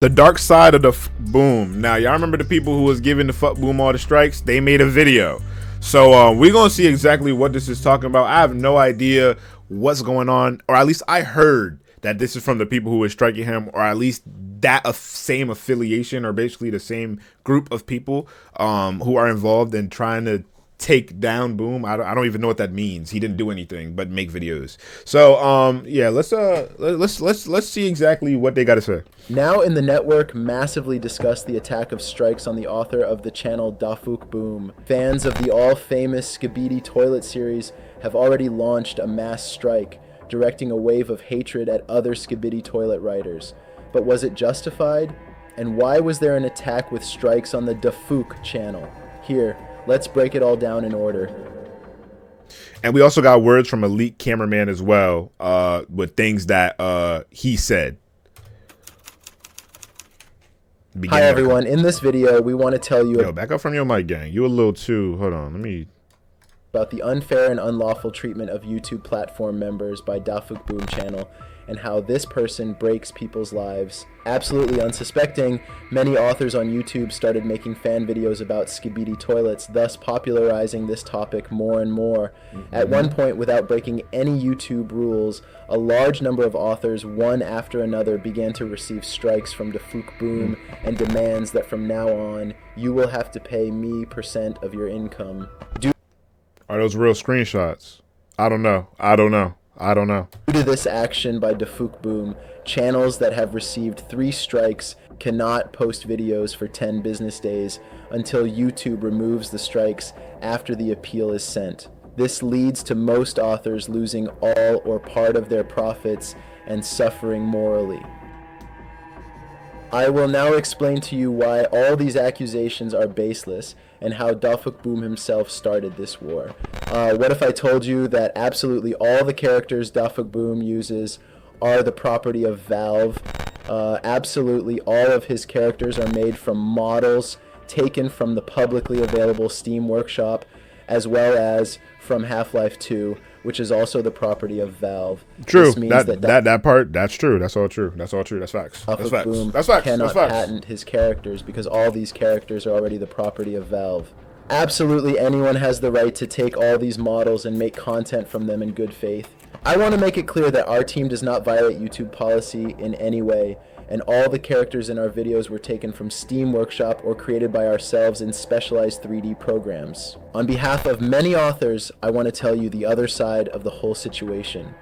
The dark side of the boom. Now, y'all remember the people who was giving the fuck boom all the strikes? They made a video. So we're gonna see exactly what this is talking about. I have no idea what's going on, or at least I heard that this is from the people who were striking him, or at least that same affiliation, or basically the same group of people who are involved in trying to take down Boom. I don't even know what that means. He didn't do anything but make videos. So yeah, let's see exactly what they got to say. Now in the network massively discussed the attack of strikes on the author of the channel Dafuqboom. Fans of the all-famous Skibidi Toilet series have already launched a mass strike, directing a wave of hatred at other Skibidi Toilet writers. But was it justified? And why was there an attack with strikes on the Dafuq channel? Here, let's break it all down in order. And we also got words from a leaked cameraman as well, with things that he said. Hi everyone, in this video we want to tell you back up from your mic, gang. You a little too, hold on, let me... about the unfair and unlawful treatment of YouTube platform members by Dafuqboom channel, and how this person breaks people's lives. Absolutely unsuspecting, many authors on YouTube started making fan videos about Skibidi toilets, thus popularizing this topic more and more. At one point, without breaking any YouTube rules, a large number of authors, one after another, began to receive strikes from Dafuqboom and demands that from now on, you will have to pay me % of your income. Are those real screenshots? I don't know. Due to this action by Dafuqboom, channels that have received 3 strikes cannot post videos for 10 business days until YouTube removes the strikes after the appeal is sent. This leads to most authors losing all or part of their profits and suffering morally. I will now explain to you why all these accusations are baseless and how Dafuqboom himself started this war. What if I told you that absolutely all the characters Dafuqboom uses are the property of Valve? Absolutely all of his characters are made from models taken from the publicly available Steam Workshop, as well as from Half-Life 2, which is also the property of Valve. True. That part, that's true. That's all true. That's all true. That's facts. That's facts. That's facts. Cannot patent his characters because all these characters are already the property of Valve. Absolutely anyone has the right to take all these models and make content from them in good faith. I want to make it clear that our team does not violate YouTube policy in any way, and all the characters in our videos were taken from Steam Workshop or created by ourselves in specialized 3D programs. On behalf of many authors, I want to tell you the other side of the whole situation.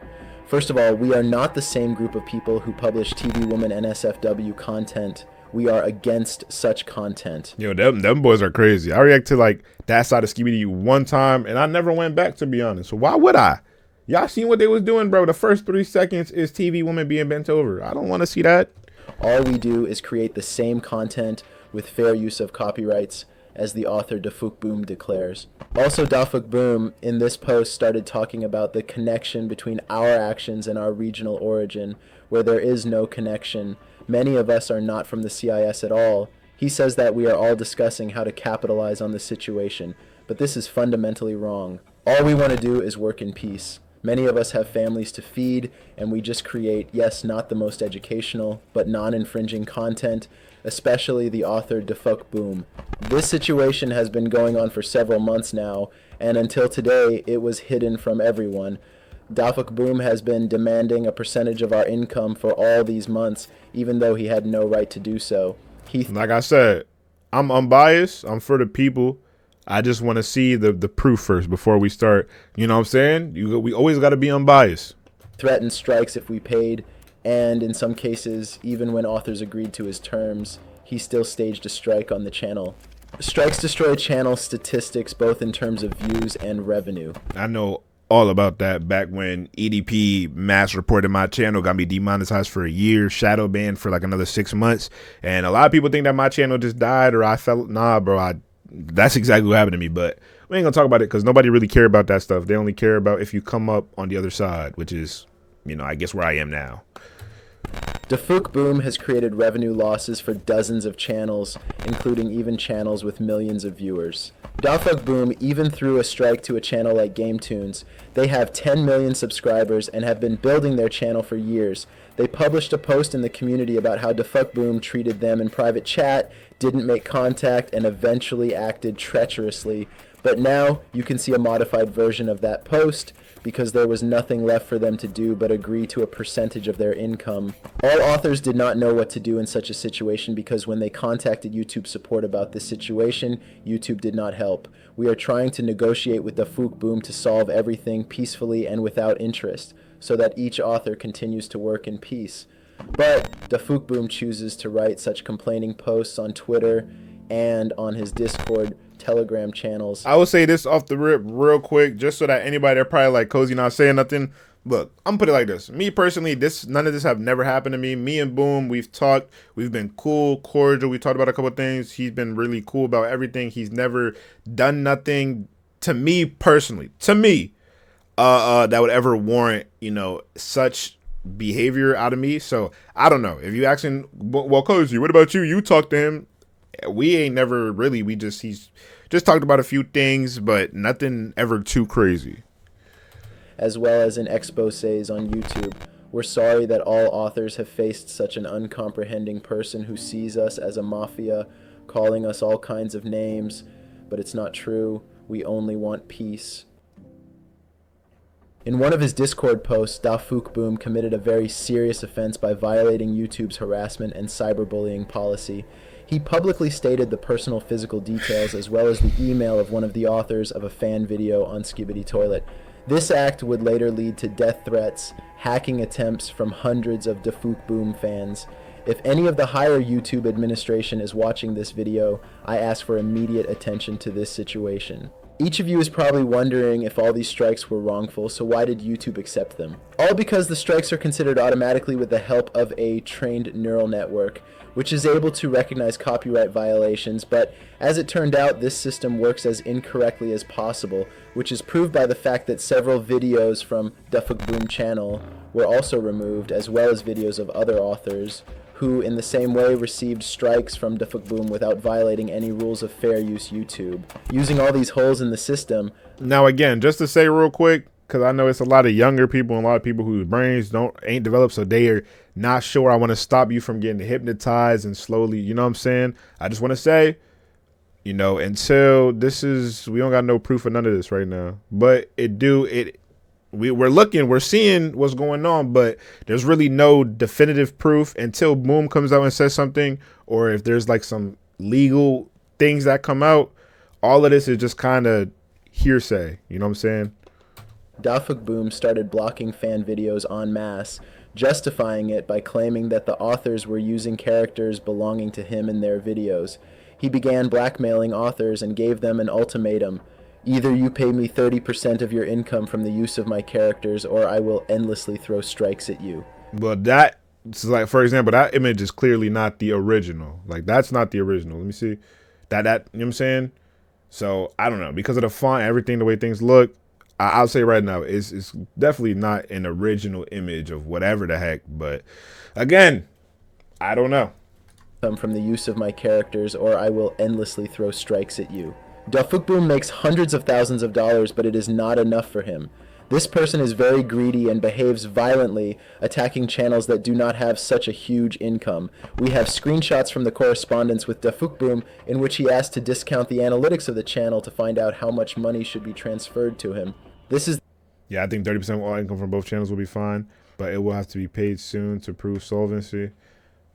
First of all, we are not the same group of people who publish TV Woman NSFW content. We are against such content. Yo, them boys are crazy. I react to like that side of Skibidi one time, and I never went back, to be honest. So why would I? Y'all seen what they was doing, bro? The first 3 seconds is TV Woman being bent over. I don't want to see that. All we do is create the same content with fair use of copyrights, as the author Dafuqboom declares. Also, Dafuqboom in this post started talking about the connection between our actions and our regional origin, where there is no connection. Many of us are not from the CIS at all. He says that we are all discussing how to capitalize on the situation, but this is fundamentally wrong. All we want to do is work in peace. Many of us have families to feed, and we just create, yes, not the most educational, but non-infringing content, especially the author Dafuqboom. This situation has been going on for several months now, and until today, it was hidden from everyone. Dafuqboom has been demanding a percentage of our income for all these months, even though he had no right to do so. Like I said, I'm unbiased. I'm for the people. I just want to see the proof first before we start. You know what I'm saying? We always got to be unbiased. Threatened strikes if we paid, and in some cases, even when authors agreed to his terms, he still staged a strike on the channel. Strikes destroy channel statistics both in terms of views and revenue. I know all about that back when EDP mass reported my channel, got me demonetized for a year, shadow banned for like another 6 months. And a lot of people think that my channel just died, or I felt, nah, bro, that's exactly what happened to me. But we ain't gonna talk about it because nobody really care about that stuff. They only care about if you come up on the other side, which is, you know, I guess where I am now. Dafuqboom has created revenue losses for dozens of channels, including even channels with millions of viewers. Dafuqboom even threw a strike to a channel like GameTunes. They have 10 million subscribers and have been building their channel for years. They published a post in the community about how Dafuqboom treated them in private chat, didn't make contact, and eventually acted treacherously. But now you can see a modified version of that post because there was nothing left for them to do but agree to a percentage of their income. All authors did not know what to do in such a situation because when they contacted YouTube support about this situation, YouTube did not help. We are trying to negotiate with Dafuqboom to solve everything peacefully and without interest, so that each author continues to work in peace. But Dafuqboom chooses to write such complaining posts on Twitter and on his Discord, Telegram channels. I will say this off the rip real quick, just so that anybody that probably like Cozy not saying nothing. Look, I'm gonna put it like this. Me personally, none of this have never happened to me. Me and Boom, we've talked. We've been cool, cordial. We talked about a couple of things. He's been really cool about everything. He's never done nothing to me personally. That would ever warrant, such behavior out of me. So I don't know. If you asking, well, Cozy, what about you? You talked to him. We ain't never really. He's just talked about a few things, but nothing ever too crazy. As well as in exposés on YouTube. We're sorry that all authors have faced such an uncomprehending person who sees us as a mafia, calling us all kinds of names, but it's not true. We only want peace. In one of his Discord posts, Dafuqboom committed a very serious offense by violating YouTube's harassment and cyberbullying policy. He publicly stated the personal physical details as well as the email of one of the authors of a fan video on Skibidi Toilet. This act would later lead to death threats, hacking attempts from hundreds of Dafuqboom fans. If any of the higher YouTube administration is watching this video, I ask for immediate attention to this situation. Each of you is probably wondering if all these strikes were wrongful, so why did YouTube accept them? All because the strikes are considered automatically with the help of a trained neural network, which is able to recognize copyright violations, but as it turned out, this system works as incorrectly as possible, which is proved by the fact that several videos from Dafuqboom channel were also removed, as well as videos of other authors who in the same way received strikes from Dafuqboom without violating any rules of fair use YouTube. Using all these holes in the system. Now again, just to say real quick, because I know it's a lot of younger people and a lot of people whose brains ain't developed, so they are not sure. I want to stop you from getting hypnotized and slowly, you know what I'm saying? I just want to say, until we don't got no proof of none of this right now. But we're seeing what's going on, but there's really no definitive proof until Boom comes out and says something, or if there's like some legal things that come out. All of this is just kind of hearsay, you know what I'm saying? Dafuqboom started blocking fan videos en masse, justifying it by claiming that the authors were using characters belonging to him in their videos. He began blackmailing authors and gave them an ultimatum. Either you pay me 30% of your income from the use of my characters, or I will endlessly throw strikes at you. But like, for example, that image is clearly not the original. Like, that's not the original. Let me see. That, you know what I'm saying? So, I don't know. Because of the font, everything, the way things look, I'll say right now, it's definitely not an original image of whatever the heck. But, again, I don't know. From the use of my characters, or I will endlessly throw strikes at you. Dafuqboom makes hundreds of thousands of dollars, but it is not enough for him. This person is very greedy and behaves violently, attacking channels that do not have such a huge income. We have screenshots from the correspondence with Dafuqboom in which he asked to discount the analytics of the channel to find out how much money should be transferred to him. Yeah, I think 30% of all income from both channels will be fine, but it will have to be paid soon to prove solvency.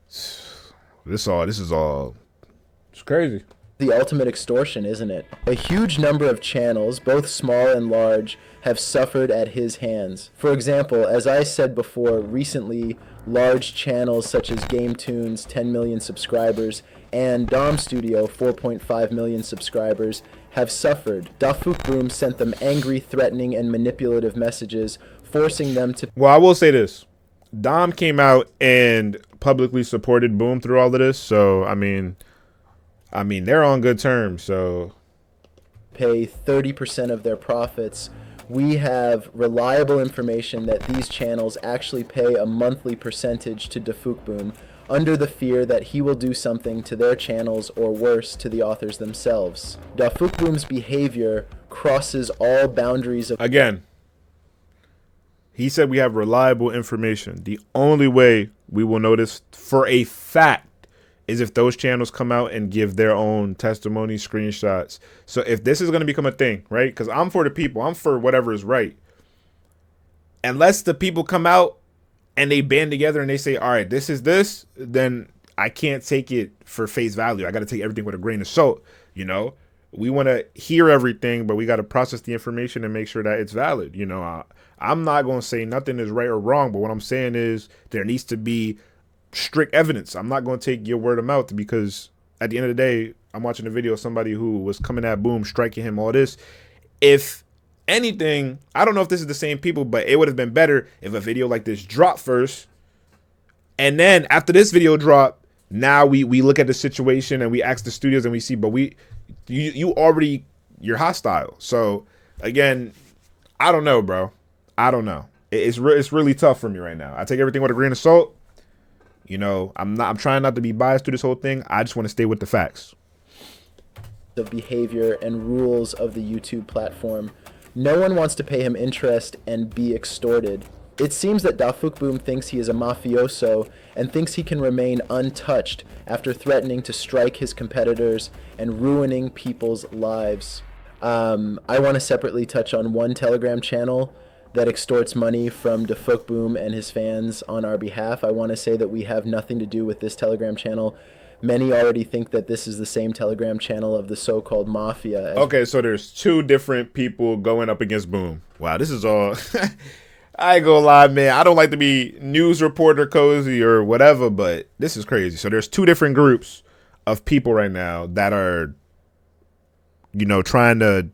This is all it's crazy. The ultimate extortion, isn't it? A huge number of channels, both small and large, have suffered at his hands. For example, as I said before, recently, large channels such as GameTunes, 10 million subscribers, and Dom Studio, 4.5 million subscribers, have suffered. Dafuqboom sent them angry, threatening, and manipulative messages, forcing them to... Well, I will say this. Dom came out and publicly supported Boom through all of this, so, I mean, they're on good terms, so... pay 30% of their profits, We have reliable information that these channels actually pay a monthly percentage to Dafuqboom under the fear that he will do something to their channels or worse to the authors themselves. Dafuqboom's behavior crosses all boundaries of... Again, he said we have reliable information. The only way we will know this for a fact is if those channels come out and give their own testimony, screenshots. So if this is going to become a thing, right? Because I'm for the people. I'm for whatever is right. Unless the people come out and they band together and they say, all right, this is this, then I can't take it for face value. I got to take everything with a grain of salt. You know, we want to hear everything, but we got to process the information and make sure that it's valid. You know, I'm not going to say nothing is right or wrong, but what I'm saying is there needs to be strict evidence. I'm not going to take your word of mouth, because at the end of the day, I'm watching a video of somebody who was coming at Boom, striking him, all this. If anything, I don't know if this is the same people, but it would have been better if a video like this dropped first, and then after this video dropped, now we look at the situation and we ask the studios and we see, but you're hostile. So again, I don't know, bro. I don't know. It's really tough for me right now. I take everything with a grain of salt. You know, I'm trying not to be biased to this whole thing. I just want to stay with the facts. Of behavior and rules of the YouTube platform. No one wants to pay him interest and be extorted. It seems that Dafuqboom thinks he is a mafioso and thinks he can remain untouched after threatening to strike his competitors and ruining people's lives. I want to separately touch on one Telegram channel that extorts money from Dafuqboom and his fans on our behalf. I want to say that we have nothing to do with this Telegram channel. Many already think that this is the same Telegram channel of the so-called mafia. Okay, so there's two different people going up against Boom. Wow, this is all... I ain't gonna lie, man. I don't like to be news reporter cozy or whatever, but this is crazy. So there's two different groups of people right now that are, you know, trying to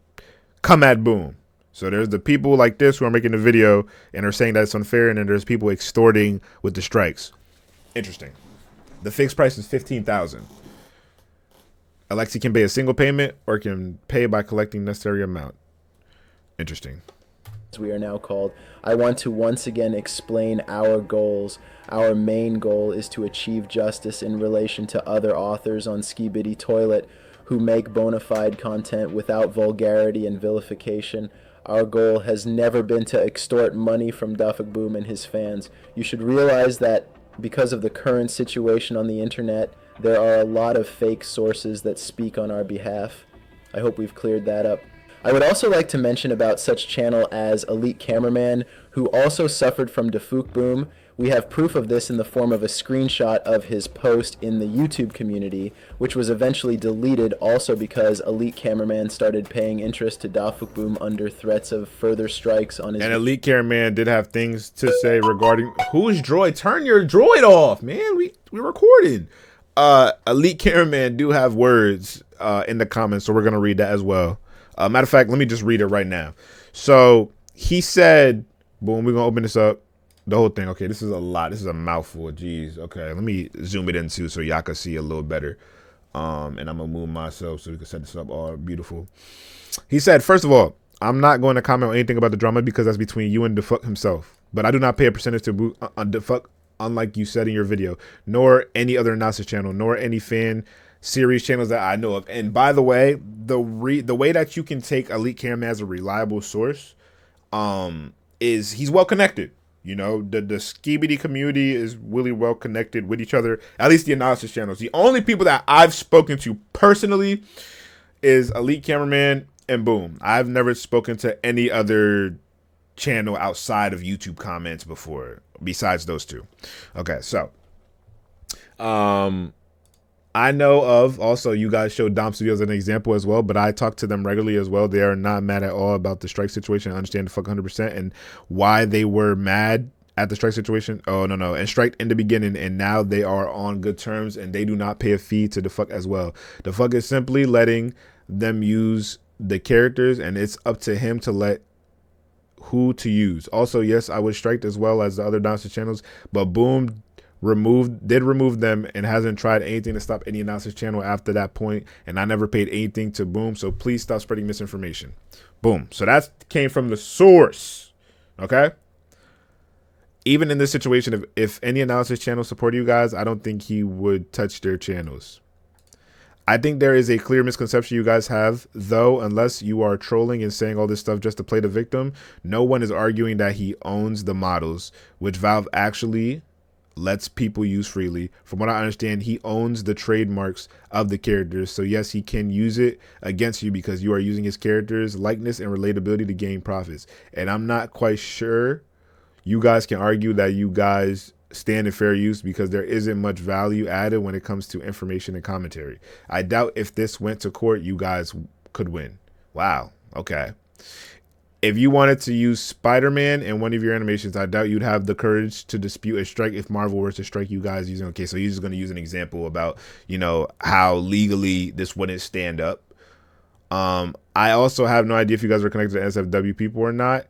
come at Boom. So there's the people like this who are making the video and are saying that it's unfair, and then there's people extorting with the strikes. Interesting. The fixed price is $15,000. Alexi can pay a single payment or can pay by collecting necessary amount. Interesting. As we are now called, I want to once again explain our goals. Our main goal is to achieve justice in relation to other authors on Skibidi Toilet who make bona fide content without vulgarity and vilification. Our goal has never been to extort money from Dafuqboom and his fans. You should realize that because of the current situation on the internet, there are a lot of fake sources that speak on our behalf. I hope we've cleared that up. I would also like to mention about such channel as Elite Cameraman, who also suffered from Dafuqboom. We have proof of this in the form of a screenshot of his post in the YouTube community, which was eventually deleted also because Elite Cameraman started paying interest to Dafuqboom under threats of further strikes on his... And Elite Cameraman did have things to say regarding... Who's droid? Turn your droid off, man. We recorded. Elite Cameraman do have words in the comments, so we're going to read that as well. Matter of fact, let me just read it right now. So he said, boom, we're going to open this up. The whole thing. Okay, this is a lot. This is a mouthful. Jeez. Okay, let me zoom it in too so y'all can see a little better. And I'm going to move myself so we can set this up all beautiful. He said, first of all, I'm not going to comment on anything about the drama because that's between you and Dafuq himself. But I do not pay a percentage to Dafuq, unlike you said in your video, nor any other analysis channel, nor any fan series channels that I know of. And by the way, the way that you can take Elite Cameraman as a reliable source is he's well connected. You know, the Skibidi community is really well connected with each other, at least the analysis channels. The only people that I've spoken to personally is Elite Cameraman and Boom. I've never spoken to any other channel outside of YouTube comments before, besides those two. Okay, so I know of, also, you guys showed Dom Studios as an example as well, but I talk to them regularly as well. They are not mad at all about the strike situation. I understand the fuck 100% and why they were mad at the strike situation. Oh, no. And striked in the beginning, and now they are on good terms, and they do not pay a fee to Dafuq as well. Dafuq is simply letting them use the characters, and it's up to him to let who to use. Also, yes, I was striked as well as the other Dom channels, but Boom remove them and hasn't tried anything to stop any analysis channel after that point, and I never paid anything to Boom, so please stop spreading misinformation. Boom. So that came from the source. Okay. Even in this situation, if any analysis channel supported you guys, I don't think he would touch their channels. I think there is a clear misconception you guys have, though, unless you are trolling and saying all this stuff just to play the victim. No one is arguing that he owns the models, which Valve actually lets people use freely. From what I understand, he owns the trademarks of the characters. So yes, he can use it against you because you are using his characters' likeness and relatability to gain profits. And I'm not quite sure you guys can argue that you guys stand in fair use because there isn't much value added when it comes to information and commentary. I doubt if this went to court, you guys could win. Wow. Okay. If you wanted to use Spider-Man in one of your animations, I doubt you'd have the courage to dispute a strike if Marvel were to strike you guys using. Okay, so he's just going to use an example about, you know, how legally this wouldn't stand up. I also have no idea if you guys are connected to SFW people or not.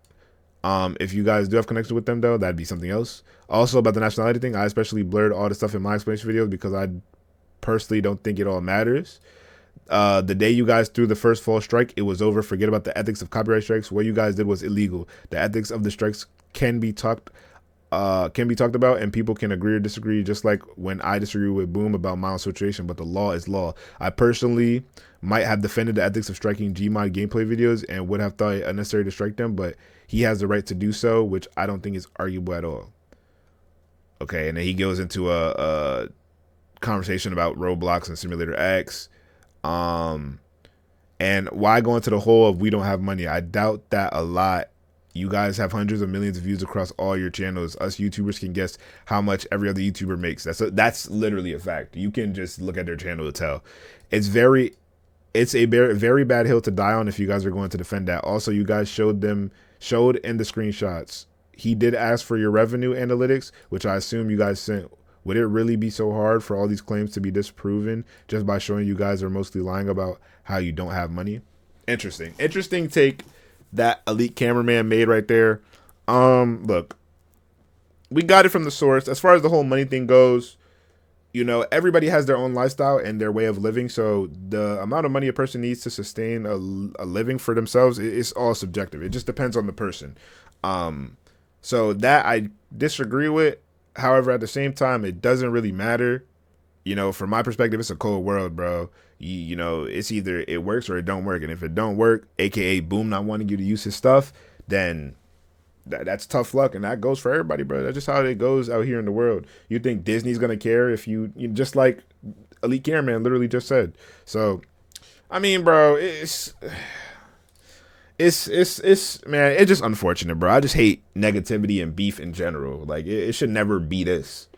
If you guys do have connection with them, though, that'd be something else. Also, about the nationality thing, I especially blurred all the stuff in my explanation videos because I personally don't think it all matters. The day you guys threw the first false strike, it was over. Forget about the ethics of copyright strikes. What you guys did was illegal. The ethics of the strikes can be talked about, and people can agree or disagree, just like when I disagree with Boom about mild situation, but the law is law. I personally might have defended the ethics of striking Gmod gameplay videos and would have thought it unnecessary to strike them, but he has the right to do so, which I don't think is arguable at all. Okay, and then he goes into a conversation about Roblox and Simulator X. And why go into the whole of we don't have money? I doubt that a lot. You guys have hundreds of millions of views across all your channels. Us YouTubers can guess how much every other YouTuber makes. That's literally a fact. You can just look at their channel to tell. It's a very bad hill to die on if you guys are going to defend that. Also, you guys showed in the screenshots. He did ask for your revenue analytics, which I assume you guys sent. Would it really be so hard for all these claims to be disproven just by showing you guys are mostly lying about how you don't have money? Interesting take that Elite Cameraman made right there. Look, we got it from the source. As far as the whole money thing goes, you know, everybody has their own lifestyle and their way of living. So the amount of money a person needs to sustain a living for themselves, it's all subjective. It just depends on the person. So that I disagree with. However, at the same time, it doesn't really matter. You know, from my perspective, it's a cold world, bro. You know, it's either it works or it don't work. And if it don't work, aka Boom not wanting you to use his stuff, then that's tough luck. And that goes for everybody, bro. That's just how it goes out here in the world. You think Disney's going to care if you just like Elite Cameraman literally just said. So, I mean, bro, it's man, it's just unfortunate, bro. I just hate negativity and beef in general. Like, it should never be this.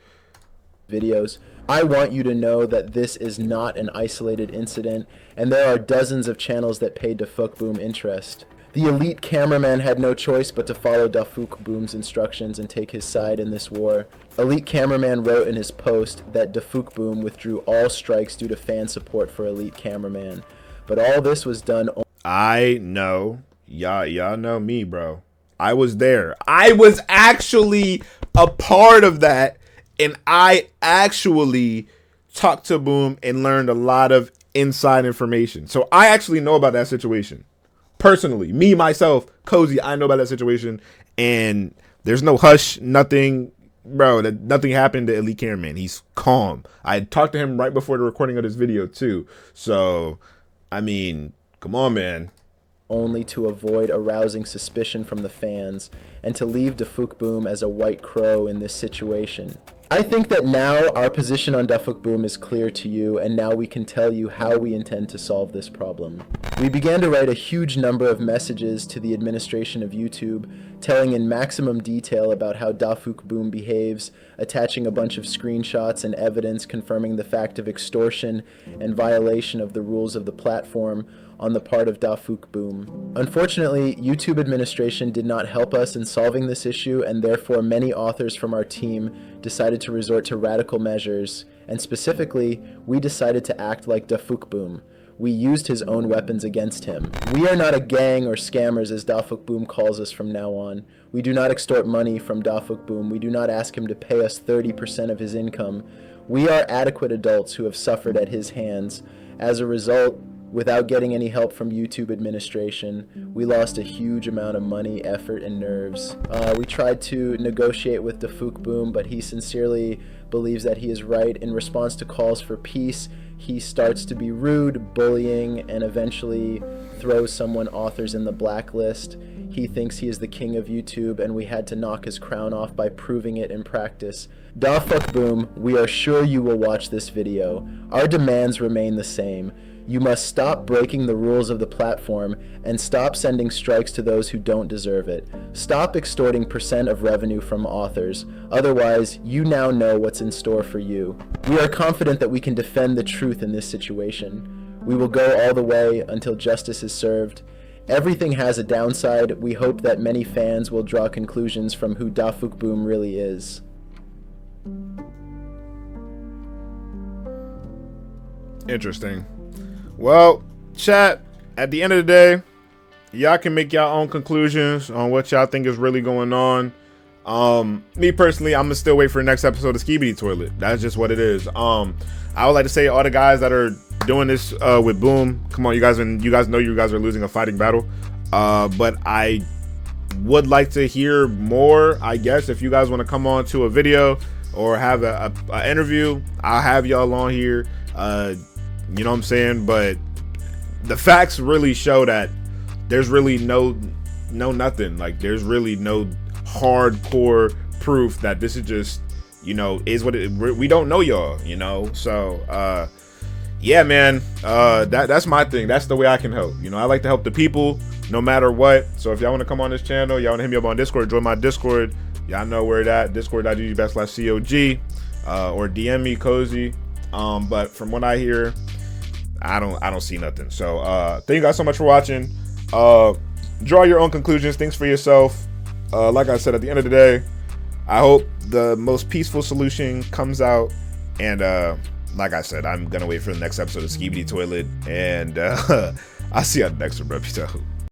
Videos. I want you to know that this is not an isolated incident, and there are dozens of channels that pay Dafuqboom interest. The Elite Cameraman had no choice but to follow Dafuqboom's instructions and take his side in this war. Elite Cameraman wrote in his post that Dafuqboom withdrew all strikes due to fan support for Elite Cameraman. But all this was done. I know. Y'all know me, bro. I was there. I was actually a part of that. And I actually talked to Boom and learned a lot of inside information. So I actually know about that situation. Personally, me, myself, Cozy, I know about that situation. And there's no hush, nothing. Bro, nothing happened to Elite Cameraman. He's calm. I talked to him right before the recording of this video, too. So, I mean, come on, man. Only to avoid arousing suspicion from the fans and to leave Dafuqboom as a white crow in this situation. I think that now our position on Dafuqboom is clear to you, and now we can tell you how we intend to solve this problem. We began to write a huge number of messages to the administration of YouTube, telling in maximum detail about how Dafuqboom behaves, attaching a bunch of screenshots and evidence confirming the fact of extortion and violation of the rules of the platform on the part of Dafuqboom. Unfortunately, YouTube administration did not help us in solving this issue, and therefore many authors from our team decided to resort to radical measures, and specifically, we decided to act like Dafuqboom. We used his own weapons against him. We are not a gang or scammers, as Dafuqboom calls us from now on. We do not extort money from Dafuqboom. We do not ask him to pay us 30% of his income. We are adequate adults who have suffered at his hands. As a result, without getting any help from YouTube administration, we lost a huge amount of money, effort, and nerves. We tried to negotiate with Dafuqboom, but he sincerely believes that he is right. In response to calls for peace, he starts to be rude, bullying, and eventually throws someone authors in the blacklist. He thinks he is the king of YouTube, and we had to knock his crown off by proving it in practice. Dafuqboom, we are sure you will watch this video. Our demands remain the same. You must stop breaking the rules of the platform and stop sending strikes to those who don't deserve it. Stop extorting % of revenue from authors. Otherwise, you now know what's in store for you. We are confident that we can defend the truth in this situation. We will go all the way until justice is served. Everything has a downside. We hope that many fans will draw conclusions from who Dafuqboom really is. Interesting. Well, chat, at the end of the day, y'all can make y'all own conclusions on what y'all think is really going on. Me personally, I'm gonna still wait for the next episode of Skibidi Toilet. That's just what it is. I would like to say all the guys that are doing this with Boom, come on, you guys know you guys are losing a fighting battle. But I would like to hear more, I guess. If you guys want to come on to a video or have a interview, I'll have y'all on here. You know what I'm saying? But the facts really show that there's really no nothing. Like, there's really no hardcore proof that this is just, you know, is what it. We don't know y'all, you know. So yeah, man, that's my thing. That's the way I can help. You know, I like to help the people no matter what. So if y'all want to come on this channel, y'all want to hit me up on Discord, join my Discord. Y'all know where it at, discord.gg/COG, or DM me Cozy. But from what I hear, I don't see nothing. So thank you guys so much for watching. Draw your own conclusions, things for yourself. Like I said, at the end of the day, I hope the most peaceful solution comes out. And like I said, I'm gonna wait for the next episode of Skibidi Toilet, and I'll see you on the next one, bro. Peace out.